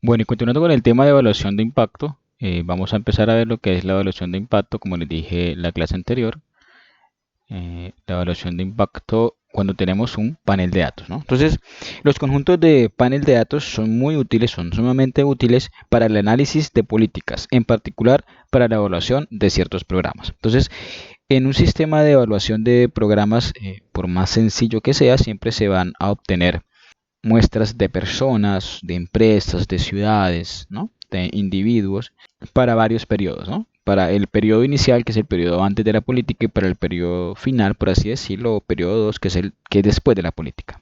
Bueno, y continuando con el tema de evaluación de impacto, vamos a empezar a ver lo que es la evaluación de impacto, como les dije en la clase anterior. La evaluación de impacto cuando tenemos un panel de datos, ¿no? Entonces, los conjuntos de panel de datos son muy útiles, son sumamente útiles para el análisis de políticas, en particular para la evaluación de ciertos programas. Entonces, en un sistema de evaluación de programas, por más sencillo que sea, siempre se van a obtener muestras de personas, de empresas, de ciudades, ¿no? De individuos para varios periodos, ¿no? Para el periodo inicial, que es el periodo antes de la política, y para el periodo final, por así decirlo, o periodo 2, que es el que es después de la política.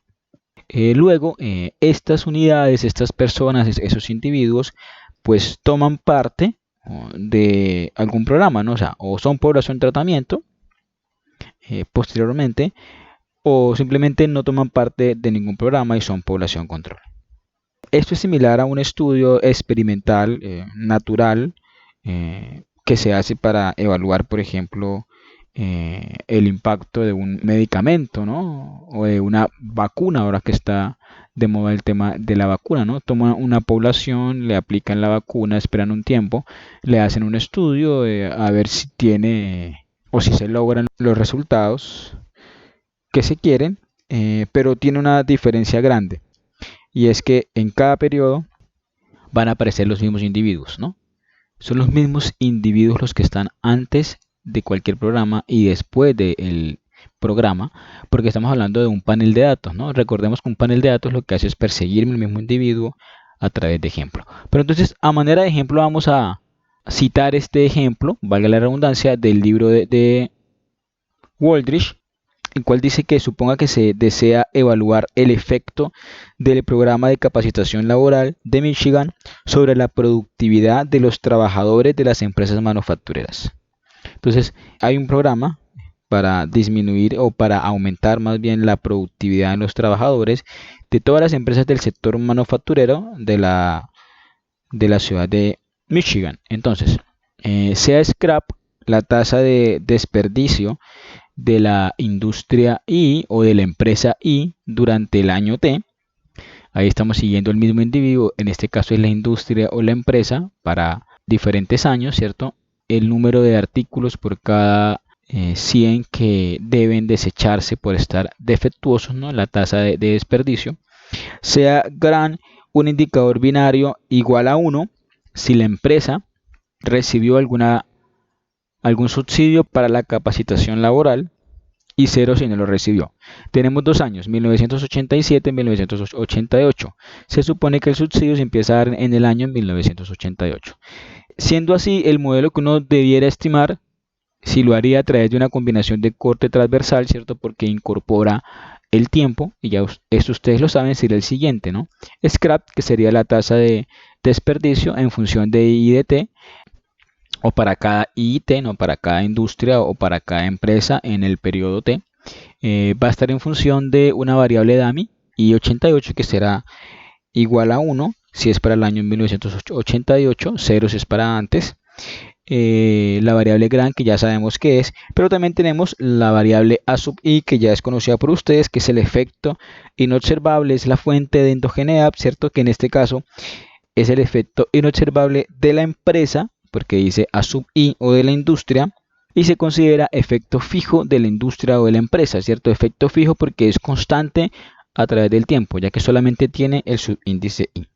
Luego, estas unidades, estas personas, esos individuos, pues toman parte de algún programa, ¿no? O sea, o son población de tratamiento posteriormente, o simplemente no toman parte de ningún programa y son población control. Esto es similar a un estudio experimental natural que se hace para evaluar, por ejemplo, el impacto de un medicamento, ¿no? O de una vacuna, ahora que está de moda el tema de la vacuna, ¿no? Toman una población, le aplican la vacuna, esperan un tiempo, le hacen un estudio a ver si tiene o si se logran los resultados que se quieren, pero tiene una diferencia grande. Y es que en cada periodo van a aparecer los mismos individuos, ¿no? Son los mismos individuos los que están antes de cualquier programa y después del programa, porque estamos hablando de un panel de datos, ¿no? Recordemos que un panel de datos lo que hace es perseguir el mismo individuo a través de ejemplo. Pero entonces, a manera de ejemplo, vamos a citar este ejemplo, valga la redundancia, del libro de Waldrich, el cual dice que suponga que se desea evaluar el efecto del programa de capacitación laboral de Michigan sobre la productividad de los trabajadores de las empresas manufactureras. Entonces, hay un programa para disminuir o para aumentar más bien la productividad de los trabajadores de todas las empresas del sector manufacturero de la ciudad de Michigan. Entonces, sea scrap, la tasa de desperdicio de la industria I o de la empresa I durante el año T. Ahí estamos siguiendo el mismo individuo, en este caso es la industria o la empresa para diferentes años, ¿cierto? El número de artículos por cada 100 que deben desecharse por estar defectuosos, ¿no? La tasa de desperdicio. Sea gran un indicador binario igual a 1 si la empresa recibió algún subsidio para la capacitación laboral y 0 si no lo recibió. Tenemos 2 años, 1987 y 1988. Se supone que el subsidio se empieza a dar en el año 1988. Siendo así, el modelo que uno debiera estimar, si lo haría a través de una combinación de corte transversal, ¿cierto? Porque incorpora el tiempo, y ya esto ustedes lo saben, sería el siguiente, ¿no? Scrap, que sería la tasa de desperdicio en función de I de T, o para cada IIT, no para cada industria o para cada empresa en el periodo T, va a estar en función de una variable DAMI I88 que será igual a 1 si es para el año 1988, 0 si es para antes, la variable GRAN que ya sabemos qué es, pero también tenemos la variable A sub I que ya es conocida por ustedes, que es el efecto inobservable, es la fuente de endogeneidad, ¿cierto? Que en este caso es el efecto inobservable de la empresa, porque dice A sub I o de la industria, y se considera efecto fijo de la industria o de la empresa, ¿cierto? Efecto fijo porque es constante a través del tiempo, ya que solamente tiene el subíndice I.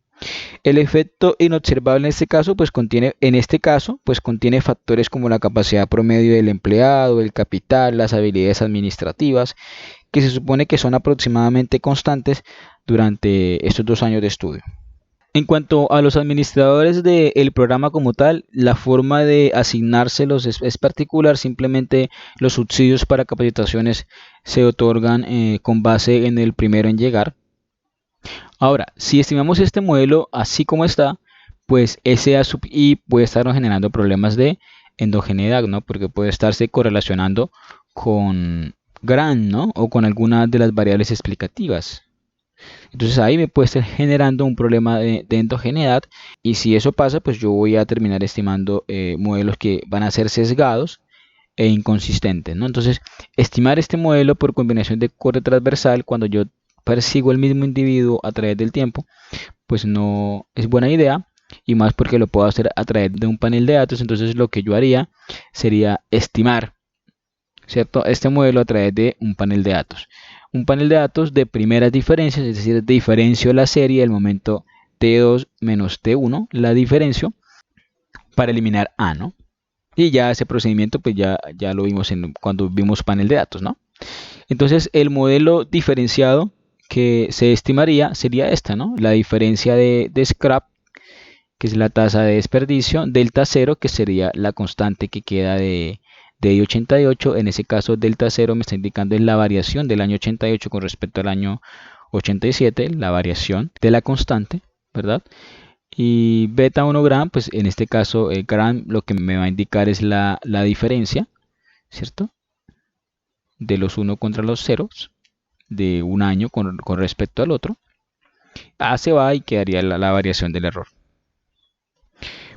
El efecto inobservable en este caso, pues contiene factores como la capacidad promedio del empleado, el capital, las habilidades administrativas, que se supone que son aproximadamente constantes durante estos 2 años de estudio. En cuanto a los administradores del programa como tal, la forma de asignárselos es particular, simplemente los subsidios para capacitaciones se otorgan con base en el primero en llegar. Ahora, si estimamos este modelo así como está, pues ese A sub I puede estarnos generando problemas de endogeneidad, ¿no? Porque puede estarse correlacionando con GRAN, ¿no? O con alguna de las variables explicativas. Entonces ahí me puede estar generando un problema de endogeneidad, y si eso pasa, pues yo voy a terminar estimando modelos que van a ser sesgados e inconsistentes, ¿no? Entonces, estimar este modelo por combinación de corte transversal, cuando yo persigo el mismo individuo a través del tiempo, pues no es buena idea, y más porque lo puedo hacer a través de un panel de datos. Entonces lo que yo haría sería estimar, ¿cierto?, este modelo a través de un panel de datos. Un panel de datos de primeras diferencias, es decir, diferencio la serie del momento T2 menos T1, la diferencio para eliminar A, ¿no? Y ya ese procedimiento pues ya lo vimos cuando vimos panel de datos, ¿no? Entonces el modelo diferenciado que se estimaría sería esta, ¿no? La diferencia de scrap, que es la tasa de desperdicio, delta 0, que sería la constante que queda de I88. En ese caso delta 0 me está indicando es la variación del año 88 con respecto al año 87, la variación de la constante, ¿verdad? Y beta 1 gram, pues en este caso gram lo que me va a indicar es la diferencia, ¿cierto?, de los 1 contra los ceros de un año con respecto al otro. A se va y quedaría la variación del error.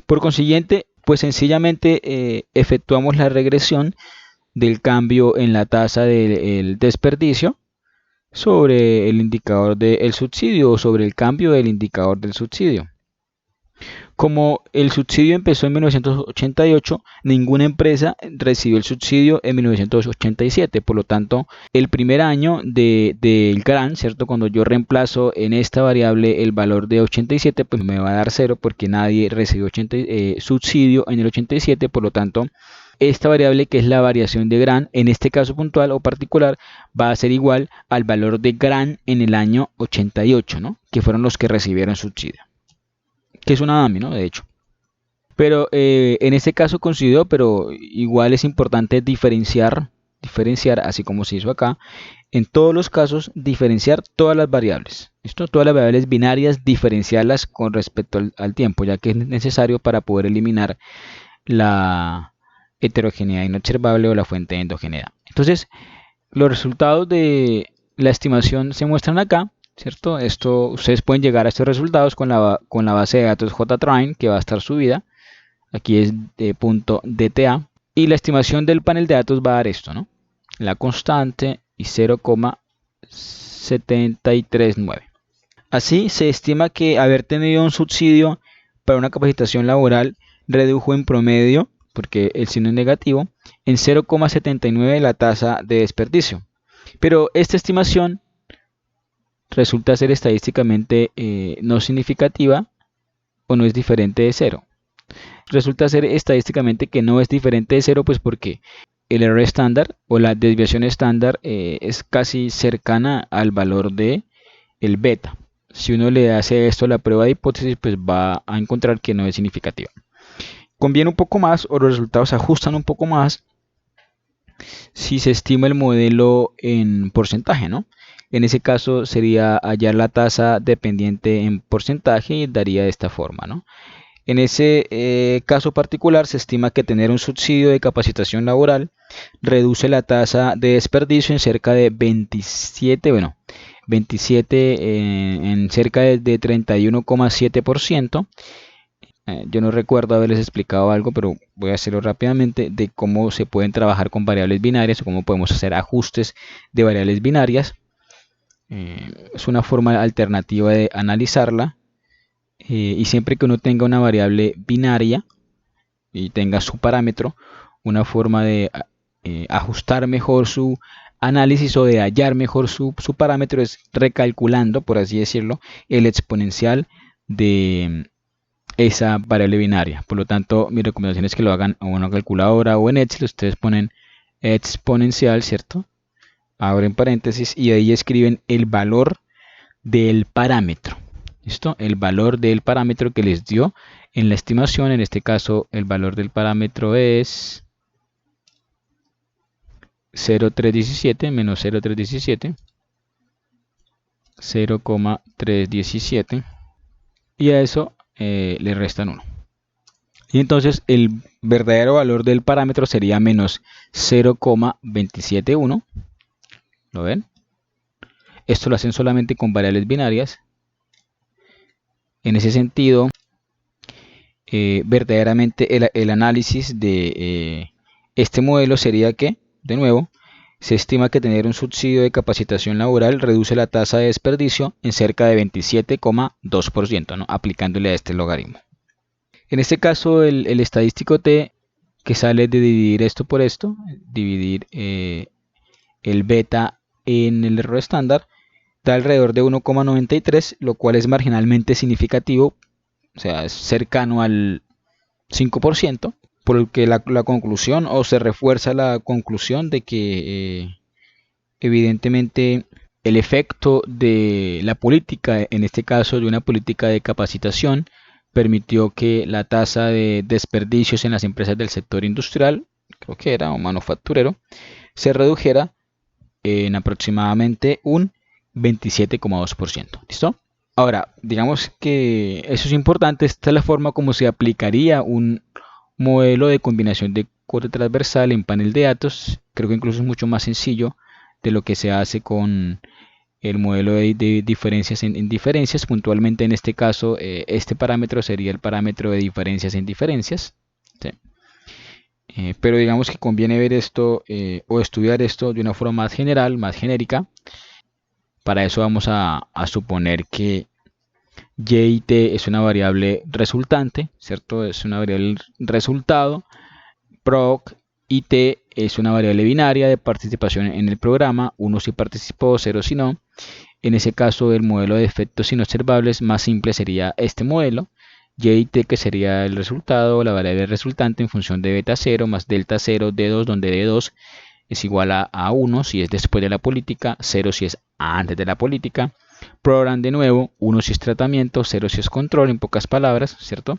Por consiguiente, pues sencillamente efectuamos la regresión del cambio en la tasa del desperdicio sobre el indicador del subsidio, o sobre el cambio del indicador del subsidio. Como el subsidio empezó en 1988, ninguna empresa recibió el subsidio en 1987. Por lo tanto, el primer año del GRAN, ¿cierto?, cuando yo reemplazo en esta variable el valor de 87, pues me va a dar 0 porque nadie recibió subsidio en el 87. Por lo tanto, esta variable, que es la variación de GRAN, en este caso puntual o particular, va a ser igual al valor de GRAN en el año 88, ¿no?, que fueron los que recibieron subsidio, que es una AMI, ¿no?, de hecho. Pero en este caso coincidió, pero igual es importante diferenciar, así como se hizo acá, en todos los casos diferenciar todas las variables, ¿listo? Todas las variables binarias, diferenciarlas con respecto al tiempo, ya que es necesario para poder eliminar la heterogeneidad inobservable o la fuente de endogeneidad. Entonces, los resultados de la estimación se muestran acá, ¿cierto? Esto, ustedes pueden llegar a estos resultados con la base de datos JTrain, que va a estar subida. Aquí es de .dta. Y la estimación del panel de datos va a dar esto, ¿no? La constante y 0,739. Así se estima que haber tenido un subsidio para una capacitación laboral redujo en promedio, porque el signo es negativo, en 0,79 la tasa de desperdicio. Pero esta estimación resulta ser estadísticamente no significativa, o no es diferente de 0. Resulta ser estadísticamente que no es diferente de 0, pues porque el error estándar o la desviación estándar es casi cercana al valor de el beta. Si uno le hace esto a la prueba de hipótesis, pues va a encontrar que no es significativa. Conviene un poco más, o los resultados se ajustan un poco más, si se estima el modelo en porcentaje, ¿no? En ese caso sería hallar la tasa dependiente en porcentaje y daría de esta forma, ¿no? En ese caso particular se estima que tener un subsidio de capacitación laboral reduce la tasa de desperdicio en cerca de 27, en cerca de 31,7%. Yo no recuerdo haberles explicado algo, pero voy a hacerlo rápidamente, de cómo se pueden trabajar con variables binarias o cómo podemos hacer ajustes de variables binarias. Es una forma alternativa de analizarla. Y siempre que uno tenga una variable binaria y tenga su parámetro, una forma de ajustar mejor su análisis o de hallar mejor su parámetro es recalculando, por así decirlo, el exponencial de esa variable binaria. Por lo tanto, mi recomendación es que lo hagan a una calculadora o en Excel. Ustedes ponen exponencial, ¿cierto?, abren paréntesis y ahí escriben el valor del parámetro. ¿Listo? El valor del parámetro que les dio en la estimación. En este caso el valor del parámetro es 0,317 menos 0,317, 0,317, y a eso le restan 1. Y entonces el verdadero valor del parámetro sería menos 0,271. ¿Lo ven? Esto lo hacen solamente con variables binarias. En ese sentido, verdaderamente el análisis de este modelo sería que, de nuevo, Se estima que tener un subsidio de capacitación laboral reduce la tasa de desperdicio en cerca de 27,2%, ¿no? Aplicándole a este logaritmo. En este caso, el estadístico T, que sale de dividir esto por esto, dividir el beta en el error estándar, da alrededor de 1,93, lo cual es marginalmente significativo, o sea, es cercano al 5%, por lo que la conclusión, o se refuerza la conclusión de que evidentemente el efecto de la política, en este caso de una política de capacitación, permitió que la tasa de desperdicios en las empresas del sector industrial, creo que era o manufacturero, se redujera en aproximadamente un 27,2%. ¿Listo? Ahora, digamos que eso es importante. Esta es la forma como se aplicaría un modelo de combinación de corte transversal en panel de datos. Creo que incluso es mucho más sencillo de lo que se hace con el modelo de diferencias en diferencias. Puntualmente en este caso, este parámetro sería el parámetro de diferencias en diferencias. ¿Sí? Pero digamos que conviene ver esto o estudiar esto de una forma más general, más genérica. Para eso vamos a suponer que y y t es una variable resultante, ¿cierto? Es una variable resultado. Proc y t es una variable binaria de participación en el programa, 1 si participó, 0 si no. En ese caso, el modelo de efectos inobservables más simple sería este modelo. Y y t, que sería el resultado, la variable resultante en función de beta 0 más delta 0 d2, donde d2 es igual a 1 si es después de la política, 0 si es antes de la política. Program de nuevo, 1 si es tratamiento, 0 si es control, en pocas palabras, ¿cierto?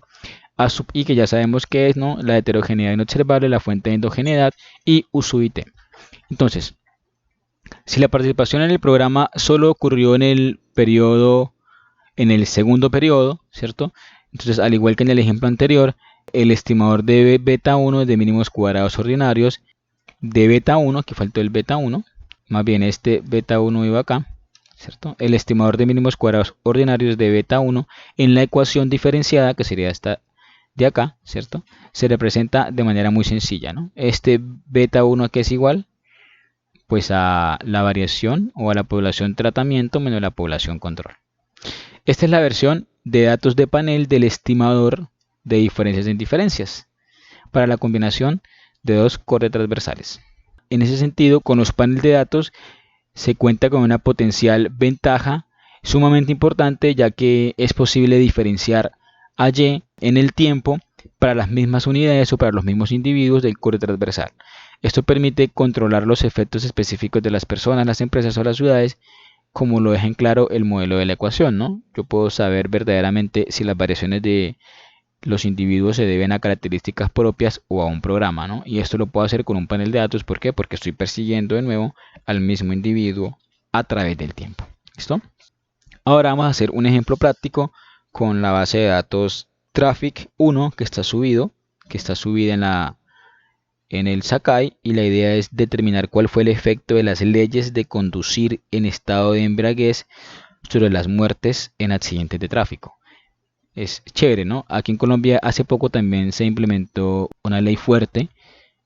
A sub i, que ya sabemos que es, ¿no? La heterogeneidad inobservable, la fuente de endogeneidad, y u sub it. Entonces, si la participación en el programa solo ocurrió en el periodo, en el segundo periodo, ¿cierto? Entonces, al igual que en el ejemplo anterior, el estimador de beta 1 es de mínimos cuadrados ordinarios de beta 1, que faltó el beta 1, más bien este beta 1 iba acá, ¿cierto? El estimador de mínimos cuadrados ordinarios de beta 1 en la ecuación diferenciada, que sería esta de acá, ¿cierto? Se representa de manera muy sencilla, ¿no? Este beta 1 aquí es igual, pues a la variación o a la población tratamiento menos la población control. Esta es la versión de datos de panel del estimador de diferencias en diferencias para la combinación de dos cortes transversales. En ese sentido, con los paneles de datos se cuenta con una potencial ventaja sumamente importante, ya que es posible diferenciar a Y en el tiempo para las mismas unidades o para los mismos individuos del corte transversal. Esto permite controlar los efectos específicos de las personas, las empresas o las ciudades, como lo deja en claro el modelo de la ecuación, ¿no? Yo puedo saber verdaderamente si las variaciones de los individuos se deben a características propias o a un programa, ¿no? Y esto lo puedo hacer con un panel de datos. ¿Por qué? Porque estoy persiguiendo de nuevo al mismo individuo a través del tiempo. ¿Listo? Ahora vamos a hacer un ejemplo práctico con la base de datos Traffic 1 que está subida en el Sakai, y la idea es determinar cuál fue el efecto de las leyes de conducir en estado de embriaguez sobre las muertes en accidentes de tráfico. Es chévere, ¿no? Aquí en Colombia hace poco también se implementó una ley fuerte,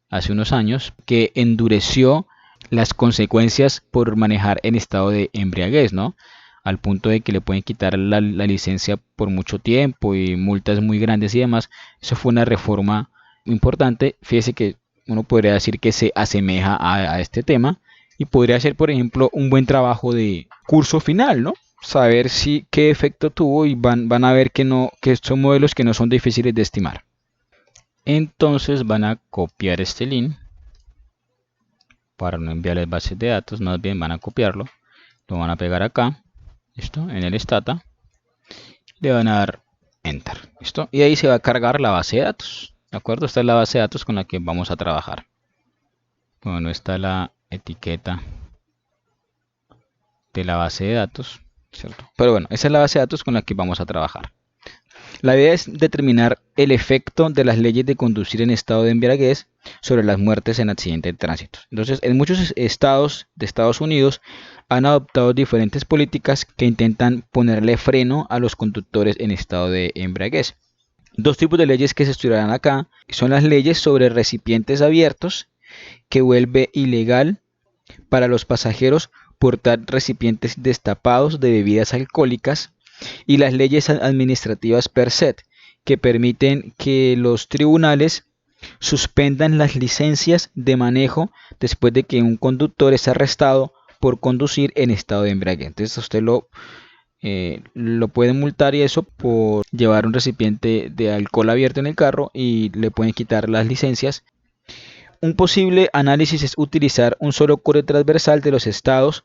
hace unos años, que endureció las consecuencias por manejar en estado de embriaguez, ¿no? Al punto de que le pueden quitar la licencia por mucho tiempo y multas muy grandes y demás. Eso fue una reforma importante. Fíjese que uno podría decir que se asemeja a este tema y podría ser, por ejemplo, un buen trabajo de curso final, ¿no? Saber si qué efecto tuvo, y van a ver que son modelos que no son difíciles de estimar. Entonces van a copiar este link para no enviarles bases de datos, más bien van a copiarlo, lo van a pegar acá, ¿listo? En el stata, le van a dar enter, ¿listo? Y ahí se va a cargar la base de datos, ¿de acuerdo? Esta es la base de datos con la que vamos a trabajar. Bueno, está la etiqueta de la base de datos, ¿cierto? Pero bueno, esa es la base de datos con la que vamos a trabajar. La idea es determinar el efecto de las leyes de conducir en estado de embriaguez sobre las muertes en accidentes de tránsito. Entonces, en muchos estados de Estados Unidos han adoptado diferentes políticas que intentan ponerle freno a los conductores en estado de embriaguez. Dos tipos de leyes que se estudiarán acá son las leyes sobre recipientes abiertos, que vuelve ilegal para los pasajeros portar recipientes destapados de bebidas alcohólicas y las leyes administrativas per se, que permiten que los tribunales suspendan las licencias de manejo después de que un conductor es arrestado por conducir en estado de embriaguez. Entonces usted lo pueden multar y eso por llevar un recipiente de alcohol abierto en el carro y le pueden quitar las licencias. Un posible análisis es utilizar un solo corte transversal de los estados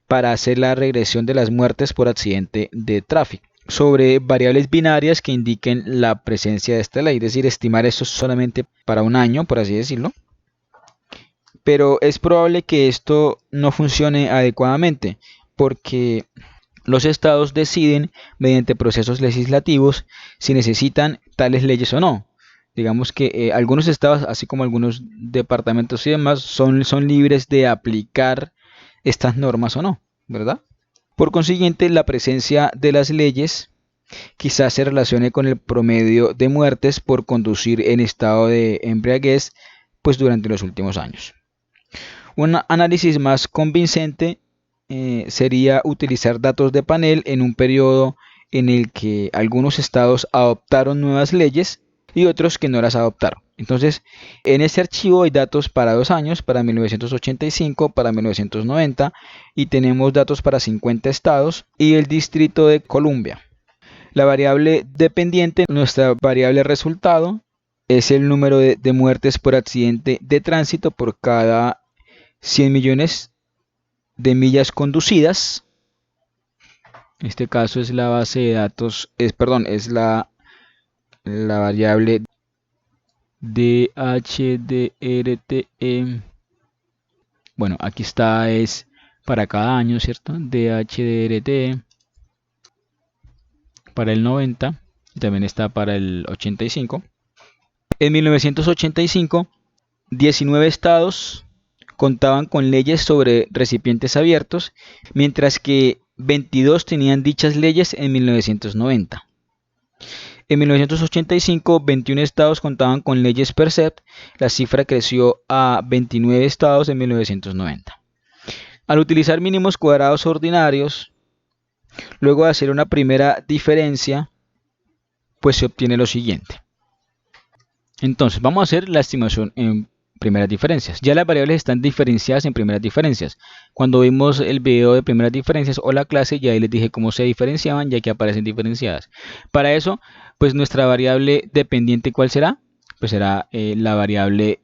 para hacer la regresión de las muertes por accidente de tráfico sobre variables binarias que indiquen la presencia de esta ley, es decir, estimar esto solamente para un año, por así decirlo. Pero es probable que esto no funcione adecuadamente porque los estados deciden mediante procesos legislativos si necesitan tales leyes o no. Digamos que algunos estados, así como algunos departamentos y demás, son libres de aplicar estas normas o no, ¿verdad? Por consiguiente, la presencia de las leyes quizás se relacione con el promedio de muertes por conducir en estado de embriaguez pues durante los últimos años. Un análisis más convincente sería utilizar datos de panel en un periodo en el que algunos estados adoptaron nuevas leyes y otros que no las adoptaron. Entonces, en este archivo hay datos para 2 años, para 1985, para 1990, y tenemos datos para 50 estados y el Distrito de Columbia. La variable dependiente, nuestra variable resultado, es el número de muertes por accidente de tránsito por cada 100 millones de millas conducidas. En este caso es la base de datos, es la variable DHDRTE. Bueno, aquí está, es para cada año, ¿cierto? DHDRTE para el 90 y también está para el 85. En 1985, 19 estados contaban con leyes sobre recipientes abiertos, mientras que 22 tenían dichas leyes en 1990. En 1985, 21 estados contaban con leyes per se, la cifra creció a 29 estados en 1990. Al utilizar mínimos cuadrados ordinarios, luego de hacer una primera diferencia, pues se obtiene lo siguiente. Entonces, vamos a hacer la estimación en primeras diferencias. Ya las variables están diferenciadas en primeras diferencias. Cuando vimos el video de primeras diferencias o la clase, ya ahí les dije cómo se diferenciaban, ya que aparecen diferenciadas. Para eso, pues nuestra variable dependiente, ¿cuál será? Pues será la variable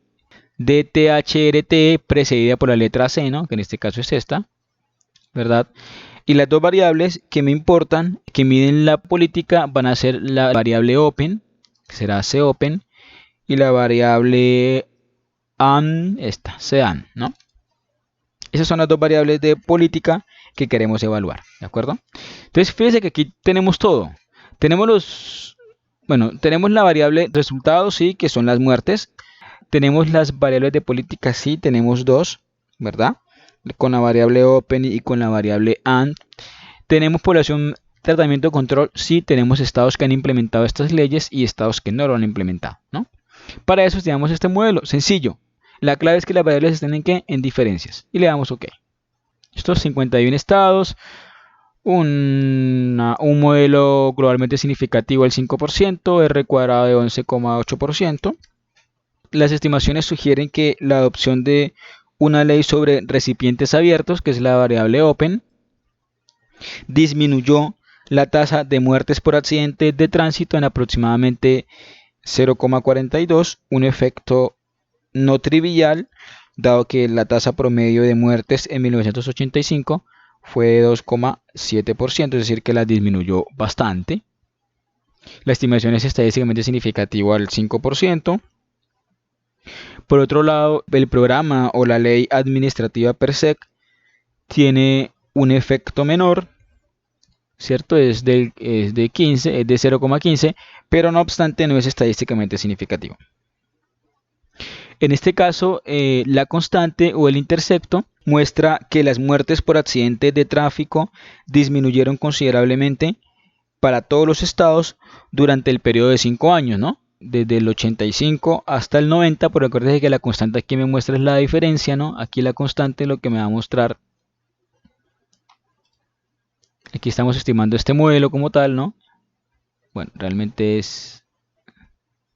DTHRT precedida por la letra C, ¿no? Que en este caso es esta, ¿verdad? Y las dos variables que me importan, que miden la política, van a ser la variable open, que será copen, y la variable sean, ¿no? Esas son las dos variables de política que queremos evaluar, ¿de acuerdo? Entonces, fíjense que aquí tenemos todo. Tenemos tenemos la variable resultados, sí, que son las muertes. Tenemos las variables de política, sí, tenemos dos, ¿verdad? Con la variable open y con la variable and. Tenemos población, tratamiento, control, sí, tenemos estados que han implementado estas leyes y estados que no lo han implementado, ¿no? Para eso tenemos este modelo, sencillo. La clave es que las variables estén en diferencias. Y le damos OK. Estos 51 estados. Un modelo globalmente significativo del 5%. R cuadrado de 11,8%. Las estimaciones sugieren que la adopción de una ley sobre recipientes abiertos, que es la variable open, disminuyó la tasa de muertes por accidente de tránsito en aproximadamente 0,42, un efecto no trivial, dado que la tasa promedio de muertes en 1985 fue de 2,7%, es decir, que la disminuyó bastante. La estimación es estadísticamente significativa al 5%. Por otro lado, el programa o la ley administrativa per se tiene un efecto menor, ¿cierto? Es de 0,15, pero no obstante no es estadísticamente significativo. En este caso, la constante o el intercepto muestra que las muertes por accidentes de tráfico disminuyeron considerablemente para todos los estados durante el periodo de 5 años, ¿no? desde el 85 hasta el 90, pero recuerden que la constante aquí me muestra es la diferencia, ¿no? Aquí la constante lo que me va a mostrar, aquí estamos estimando este modelo como tal, ¿no? Bueno, realmente es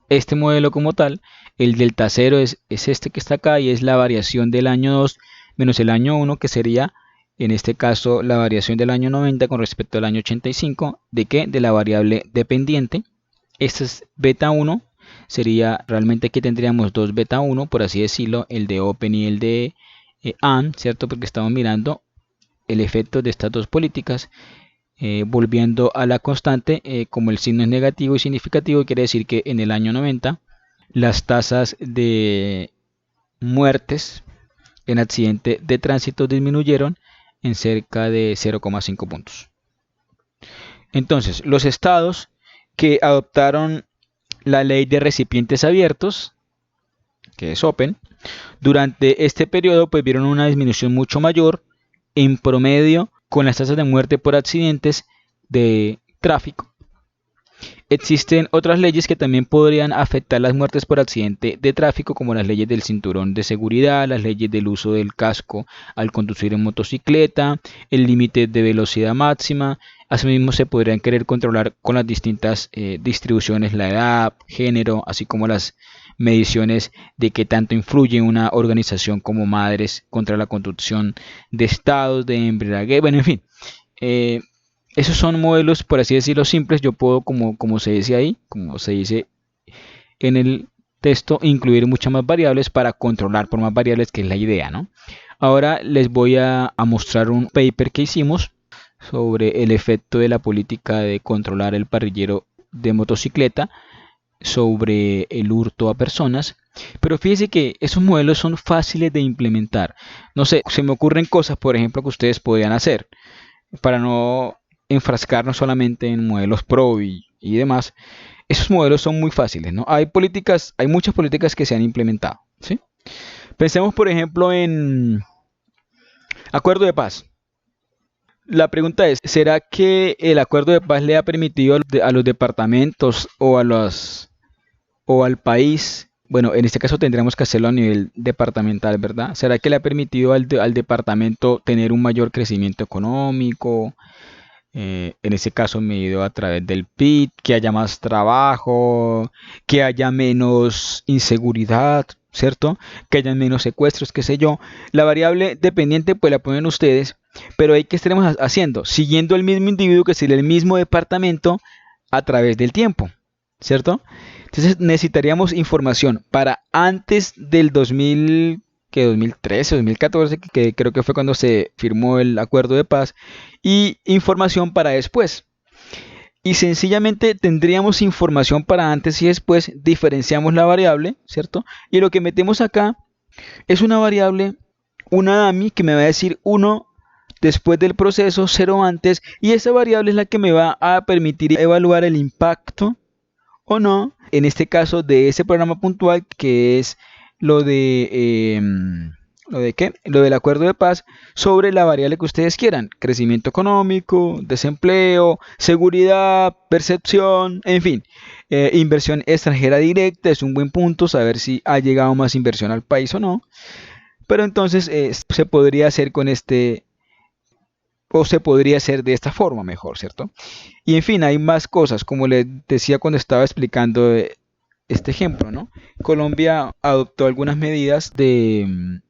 este modelo como tal. El delta 0 es este que está acá y es la variación del año 2 menos el año 1, que sería en este caso la variación del año 90 con respecto al año 85. ¿De qué? De la variable dependiente. Este es beta 1. Sería realmente que tendríamos dos beta 1, por así decirlo, el de Open y el de AND, ¿cierto? Porque estamos mirando el efecto de estas dos políticas. Volviendo a la constante, como el signo es negativo y significativo, quiere decir que en el año 90 las tasas de muertes en accidente de tránsito disminuyeron en cerca de 0,5 puntos. Entonces, los estados que adoptaron la ley de recipientes abiertos, que es Open, durante este periodo pues vieron una disminución mucho mayor en promedio con las tasas de muerte por accidentes de tráfico. Existen otras leyes que también podrían afectar las muertes por accidente de tráfico, como las leyes del cinturón de seguridad, las leyes del uso del casco al conducir en motocicleta, el límite de velocidad máxima. Asimismo, se podrían querer controlar con las distintas distribuciones, la edad, género, así como las mediciones de qué tanto influye una organización como Madres contra la conducción de estados, de embriaguez, bueno, en fin. Eh, Esos son modelos, por así decirlo, simples. Yo puedo, como se dice ahí, como se dice en el texto, incluir muchas más variables para controlar por más variables, que es la idea, ¿no? Ahora les voy a mostrar un paper que hicimos sobre el efecto de la política de controlar el parrillero de motocicleta sobre el hurto a personas. Pero fíjense que esos modelos son fáciles de implementar. No sé, se me ocurren cosas, por ejemplo, que ustedes podrían hacer para no enfrascarnos solamente en modelos pro y demás. Esos modelos son muy fáciles, ¿no? Hay muchas políticas que se han implementado, ¿sí? Pensemos, por ejemplo, en acuerdo de paz. La pregunta es, ¿será que el acuerdo de paz le ha permitido a los departamentos o al país? Bueno, en este caso tendríamos que hacerlo a nivel departamental, ¿verdad? ¿Será que le ha permitido al departamento tener un mayor crecimiento económico? En ese caso medido a través del PIB, que haya más trabajo, que haya menos inseguridad, ¿cierto? Que haya menos secuestros, qué sé yo. La variable dependiente pues la ponen ustedes, pero ahí que estaremos haciendo, siguiendo el mismo individuo, que sería el mismo departamento a través del tiempo, ¿cierto? Entonces necesitaríamos información para antes del 2000, que 2013, 2014, que creo que fue cuando se firmó el acuerdo de paz, y información para después. Y sencillamente tendríamos información para antes y después, diferenciamos la variable, ¿cierto? Y lo que metemos acá es una variable, una dummy, que me va a decir 1 después del proceso, 0 antes, y esa variable es la que me va a permitir evaluar el impacto o no, en este caso de ese programa puntual, que es lo de ¿lo de qué? Lo del acuerdo de paz, sobre la variable que ustedes quieran: crecimiento económico, desempleo, seguridad, percepción, en fin. Inversión extranjera directa es un buen punto, saber si ha llegado más inversión al país o no. Pero entonces se podría hacer con este, o se podría hacer de esta forma mejor, ¿cierto? Y en fin, hay más cosas, como les decía cuando estaba explicando este ejemplo, ¿no? Colombia adoptó algunas medidas de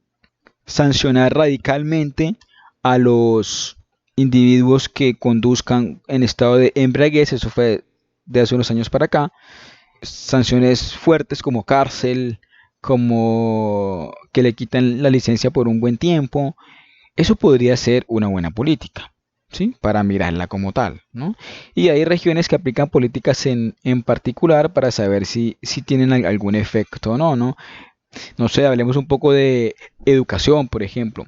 sancionar radicalmente a los individuos que conduzcan en estado de embriaguez. Eso fue de hace unos años para acá. Sanciones fuertes como cárcel, como que le quitan la licencia por un buen tiempo. Eso podría ser una buena política, ¿sí? Para mirarla como tal, ¿no? Y hay regiones que aplican políticas en particular para saber si tienen algún efecto o no, ¿no? No sé, hablemos un poco de educación, por ejemplo.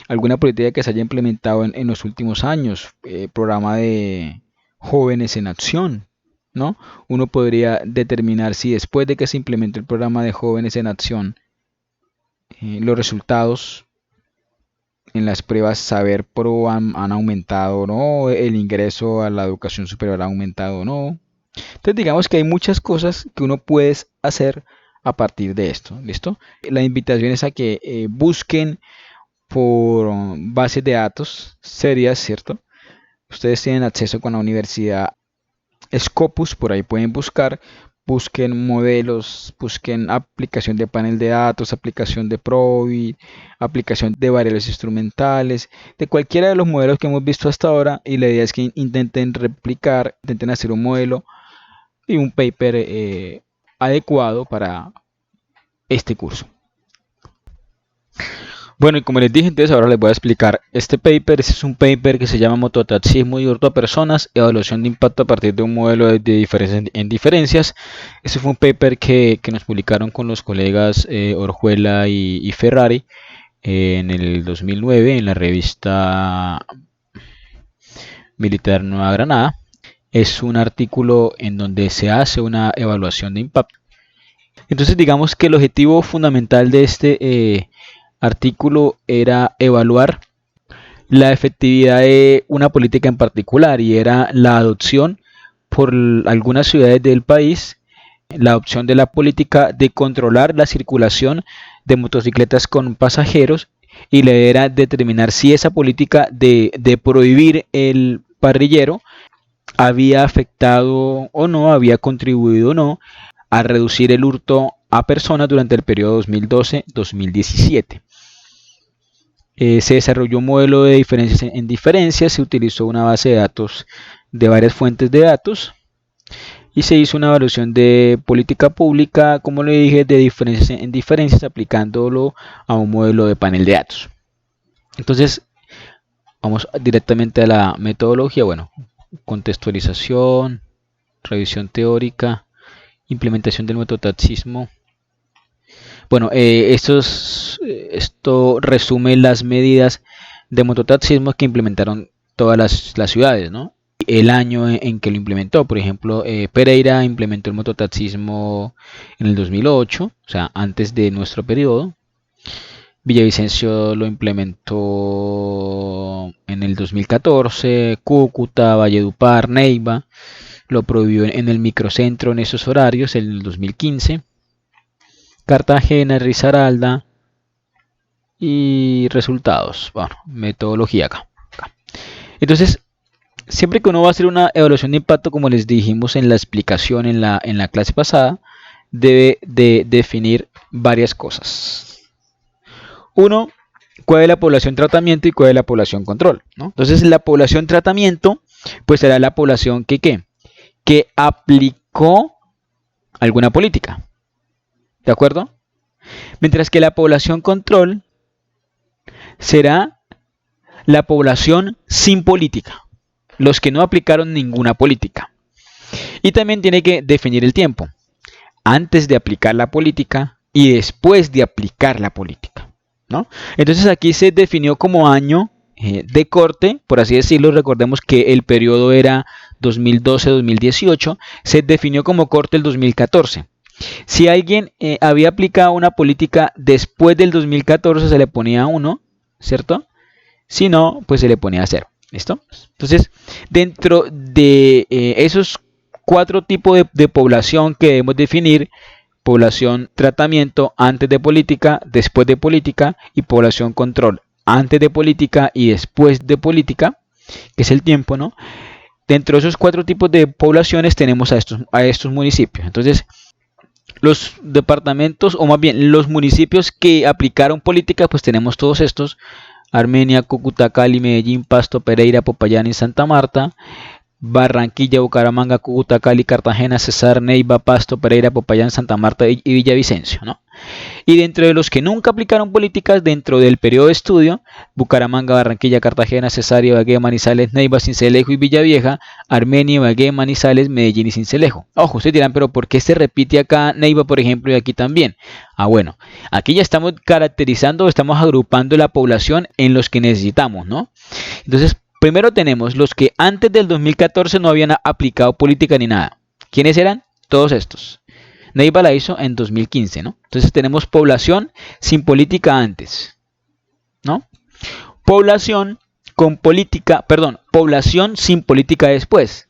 Alguna política que se haya implementado en los últimos años, programa de jóvenes en acción, ¿no? Uno podría determinar si después de que se implementó el programa de jóvenes en acción, los resultados en las pruebas Saber Pro han aumentado o no, el ingreso a la educación superior ha aumentado o no. Entonces digamos que hay muchas cosas que uno puede hacer a partir de esto, ¿listo? La invitación es a que busquen por bases de datos serias, ¿cierto? Ustedes tienen acceso con la universidad Scopus, por ahí pueden buscar, busquen modelos, busquen aplicación de panel de datos, aplicación de Probit, aplicación de variables instrumentales, de cualquiera de los modelos que hemos visto hasta ahora, y la idea es que intenten replicar, intenten hacer un modelo y un paper adecuado para este curso. Bueno, y como les dije, entonces ahora les voy a explicar este paper. Este es un paper que se llama Mototaxismo y hurto a personas, evaluación de impacto a partir de un modelo de diferencias en diferencias. Este fue un paper que nos publicaron con los colegas Orjuela y Ferrari en el 2009 en la revista Militar Nueva Granada. Es un artículo en donde se hace una evaluación de impacto. Entonces digamos que el objetivo fundamental de este artículo era evaluar la efectividad de una política en particular, y era la adopción por algunas ciudades del país, la adopción de la política de controlar la circulación de motocicletas con pasajeros, y la idea era determinar si esa política de prohibir el parrillero había afectado o no, había contribuido o no a reducir el hurto a personas durante el periodo 2012-2017. Se desarrolló un modelo de diferencias en diferencias, se utilizó una base de datos de varias fuentes de datos y se hizo una evaluación de política pública, como le dije, de diferencias en diferencias, aplicándolo a un modelo de panel de datos. Entonces, vamos directamente a la metodología. Bueno, contextualización, revisión teórica, implementación del mototaxismo. Bueno, esto resume las medidas de mototaxismo que implementaron todas las ciudades, ¿no? El año en que lo implementó. Por ejemplo, Pereira implementó el mototaxismo en el 2008, o sea, antes de nuestro periodo. Villavicencio lo implementó en el 2014, Cúcuta, Valledupar, Neiva lo prohibió en el microcentro en esos horarios en el 2015. Cartagena, Risaralda y resultados. Bueno, metodología acá. Entonces, siempre que uno va a hacer una evaluación de impacto, como les dijimos en la explicación en la clase pasada, debe de definir varias cosas. Uno, cuál es la población tratamiento y cuál es la población control, ¿no? Entonces, la población tratamiento, pues será la población que aplicó alguna política. ¿De acuerdo? Mientras que la población control será la población sin política, los que no aplicaron ninguna política. Y también tiene que definir el tiempo, antes de aplicar la política y después de aplicar la política, ¿no? Entonces aquí se definió como año de corte, por así decirlo. Recordemos que el periodo era 2012-2018, se definió como corte el 2014. Si alguien había aplicado una política después del 2014, se le ponía 1, ¿cierto? Si no, pues se le ponía 0. ¿Listo? Entonces, dentro de esos 4 tipos de población que debemos definir: población tratamiento antes de política, después de política, y población control antes de política y después de política, que es el tiempo, ¿no? Dentro de esos 4 tipos de poblaciones tenemos a estos municipios. Entonces, los departamentos, o más bien los municipios que aplicaron política, pues tenemos todos estos: Armenia, Cúcuta, Cali, Medellín, Pasto, Pereira, Popayán y Santa Marta. Barranquilla, Bucaramanga, Cúcuta, Cali, Cartagena, Cesar, Neiva, Pasto, Pereira, Popayán, Santa Marta y Villavicencio, ¿no? Y dentro de los que nunca aplicaron políticas dentro del periodo de estudio: Bucaramanga, Barranquilla, Cartagena, Cesar, Ibagué, Manizales, Neiva, Sincelejo y Villavieja. Armenia, Ibagué, Manizales, Medellín y Sincelejo. Ojo, ustedes dirán, pero ¿por qué se repite acá Neiva, por ejemplo, y aquí también? Bueno, aquí ya estamos caracterizando, estamos agrupando la población en los que necesitamos, ¿no? Entonces, primero tenemos los que antes del 2014 no habían aplicado política ni nada. ¿Quiénes eran? Todos estos. Neiva la hizo en 2015, ¿no? Entonces tenemos población sin política antes, ¿no? Población con política, perdón, población sin política después.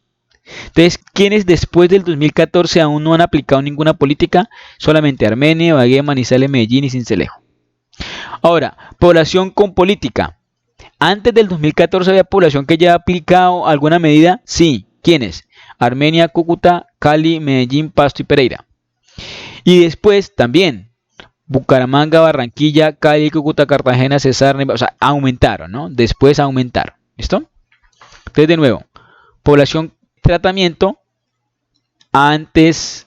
Entonces, ¿quiénes después del 2014 aún no han aplicado ninguna política? Solamente Armenia, Ibagué, Manizales, Medellín y Sincelejo. Ahora, población con política. Antes del 2014 había población que ya ha aplicado alguna medida. Sí. ¿Quiénes? Armenia, Cúcuta, Cali, Medellín, Pasto y Pereira. Y después también Bucaramanga, Barranquilla, Cali, Cúcuta, Cartagena, Cesar, o sea, aumentaron, ¿no? Después aumentaron. ¿Listo? Entonces, de nuevo, población tratamiento, antes,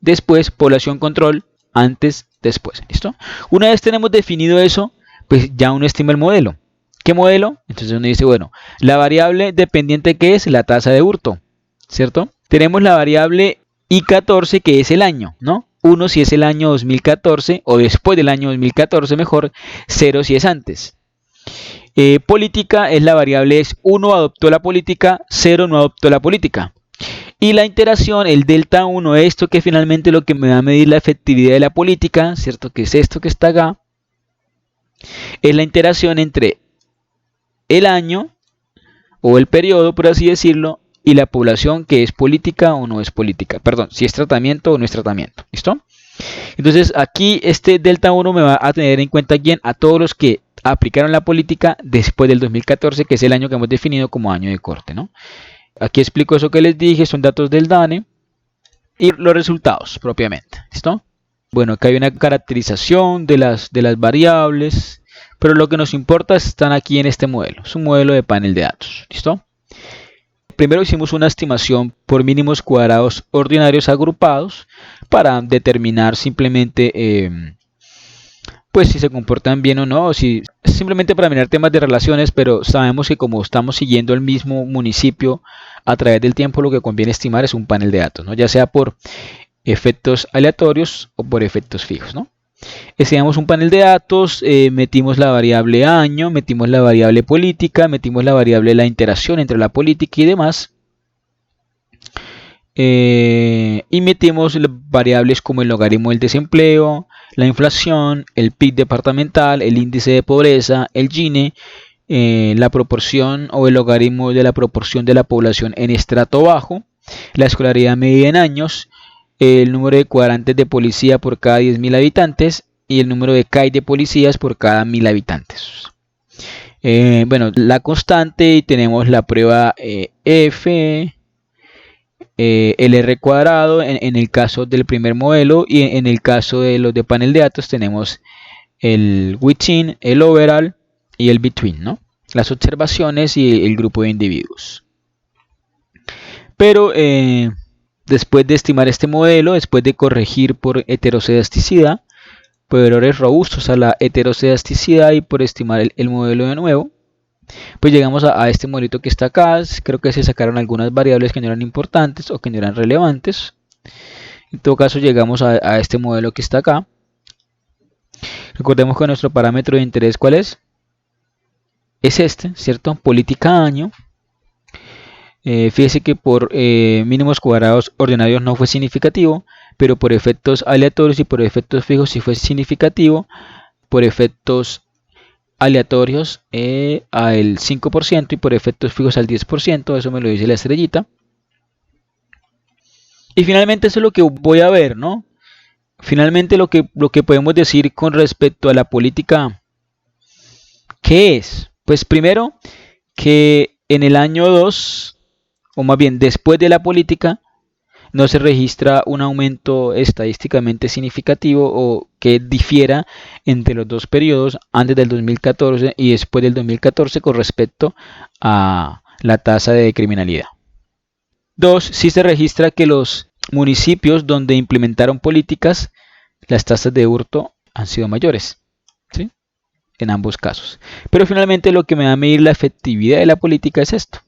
después, población control, antes, después. ¿Listo? Una vez tenemos definido eso, pues ya uno estima el modelo. ¿Qué modelo? Entonces uno dice, bueno, la variable dependiente que es la tasa de hurto, ¿cierto? Tenemos la variable I14 que es el año, ¿no? 1 si es el año 2014 o después del año 2014 mejor, 0 si es antes. Política es la variable es 1 adoptó la política, 0 no adoptó la política. Y la interacción, el delta 1, esto que finalmente lo que me va a medir la efectividad de la política, ¿cierto? Que es esto que está acá, es la interacción entre el año o el periodo, por así decirlo, y la población que es política o no es política. Perdón, si es tratamiento o no es tratamiento. ¿Listo? Entonces aquí este delta 1 me va a tener en cuenta quién, a todos los que aplicaron la política después del 2014, que es el año que hemos definido como año de corte, ¿no? Aquí explico eso que les dije, son datos del DANE y los resultados propiamente. ¿Listo? Bueno, acá hay una caracterización de las variables, pero lo que nos importa están aquí en este modelo. Es un modelo de panel de datos. ¿Listo? Primero hicimos una estimación por mínimos cuadrados ordinarios agrupados para determinar simplemente pues si se comportan bien o no, si simplemente para mirar temas de relaciones, pero sabemos que como estamos siguiendo el mismo municipio a través del tiempo, lo que conviene estimar es un panel de datos, ¿no? Ya sea por efectos aleatorios o por efectos fijos, ¿no? Estimamos un panel de datos, metimos la variable año, metimos la variable política, metimos la variable la interacción entre la política y demás. Y metimos variables como el logaritmo del desempleo, la inflación, el PIB departamental, el índice de pobreza, el Gini, la proporción o el logaritmo de la proporción de la población en estrato bajo, la escolaridad media en años, el número de cuadrantes de policía por cada 10.000 habitantes y el número de CAI de policías por cada 1.000 habitantes. Bueno, la constante y tenemos la prueba F, el R cuadrado en el caso del primer modelo y en el caso de los de panel de datos tenemos el within, el overall y el between, ¿no? Las observaciones y el grupo de individuos. Pero después de estimar este modelo, después de corregir por heterocedasticidad, por errores robustos a la heterocedasticidad y por estimar el modelo de nuevo, pues llegamos a este modelito que está acá. Creo que se sacaron algunas variables que no eran importantes o que no eran relevantes. En todo caso llegamos a este modelo que está acá. Recordemos que nuestro parámetro de interés, ¿cuál es? Es este, ¿cierto? Política año. Fíjese que por mínimos cuadrados ordinarios no fue significativo, pero por efectos aleatorios y por efectos fijos sí fue significativo. Por efectos aleatorios al 5% y por efectos fijos al 10%, eso me lo dice la estrellita. Y finalmente eso es lo que voy a ver, ¿no? Finalmente lo que podemos decir con respecto a la política, ¿qué es? Pues primero, que en el año 2, o más bien después de la política, no se registra un aumento estadísticamente significativo o que difiera entre los dos periodos antes del 2014 y después del 2014 con respecto a la tasa de criminalidad. 2. Sí se registra que los municipios donde implementaron políticas, las tasas de hurto han sido mayores, ¿sí? En ambos casos. Pero finalmente lo que me va a medir la efectividad de la política es esto.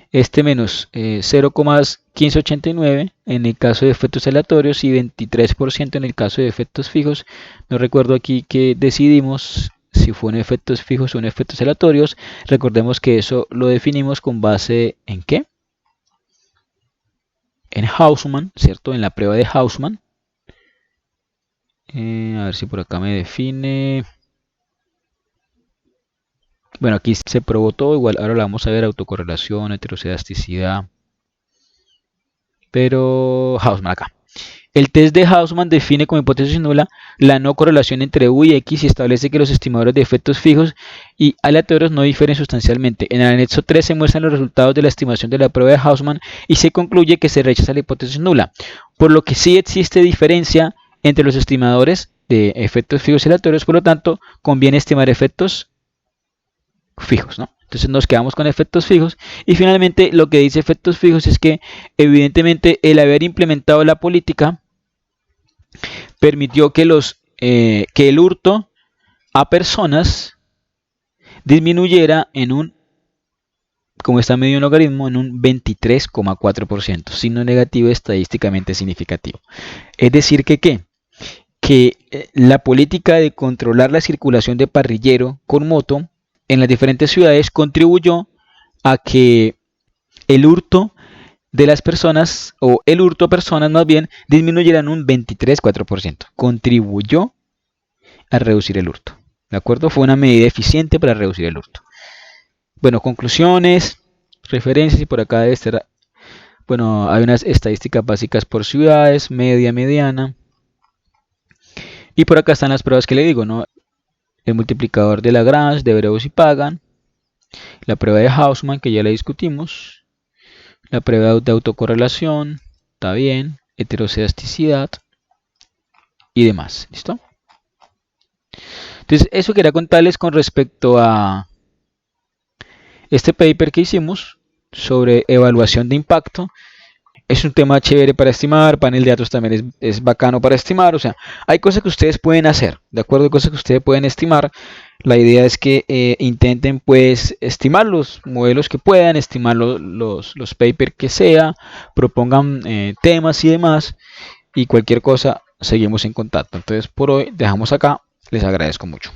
Este menos 0,1589 en el caso de efectos aleatorios y 23% en el caso de efectos fijos. No recuerdo aquí que decidimos si fue en efectos fijos o en efectos aleatorios. Recordemos que eso lo definimos con base en ¿qué? En Hausman, ¿cierto? En la prueba de Hausman. A ver si por acá me define. Bueno, aquí se probó todo, igual ahora lo vamos a ver, autocorrelación, heteroscedasticidad, pero Hausman acá. El test de Hausman define como hipótesis nula la no correlación entre U y X y establece que los estimadores de efectos fijos y aleatorios no difieren sustancialmente. En el anexo 3 se muestran los resultados de la estimación de la prueba de Hausman y se concluye que se rechaza la hipótesis nula, por lo que sí existe diferencia entre los estimadores de efectos fijos y aleatorios, por lo tanto conviene estimar efectos fijos, ¿no? Entonces nos quedamos con efectos fijos y finalmente lo que dice efectos fijos es que evidentemente el haber implementado la política permitió que el hurto a personas disminuyera en un, como está medio en logaritmo, en un 23,4%, signo negativo estadísticamente significativo. Es decir que la política de controlar la circulación de parrillero con moto en las diferentes ciudades contribuyó a que el hurto de las personas, o el hurto a personas más bien, disminuyera en un 23,4%. Contribuyó a reducir el hurto. ¿De acuerdo? Fue una medida eficiente para reducir el hurto. Bueno, conclusiones, referencias, y por acá debe estar, bueno, hay unas estadísticas básicas por ciudades, media, mediana. Y por acá están las pruebas que le digo, ¿no? El multiplicador de Lagrange, de Breus y Pagan, la prueba de Hausman, que ya la discutimos, la prueba de autocorrelación, está bien, heteroscedasticidad y demás. ¿Listo? Entonces, eso quería contarles con respecto a este paper que hicimos sobre evaluación de impacto. Es un tema chévere para estimar, panel de datos también es bacano para estimar, o sea, hay cosas que ustedes pueden hacer, ¿de acuerdo? Hay cosas que ustedes pueden estimar. La idea es que intenten pues estimar los modelos que puedan, estimar los papers que sea, propongan temas y demás, y cualquier cosa seguimos en contacto. Entonces por hoy dejamos acá, les agradezco mucho.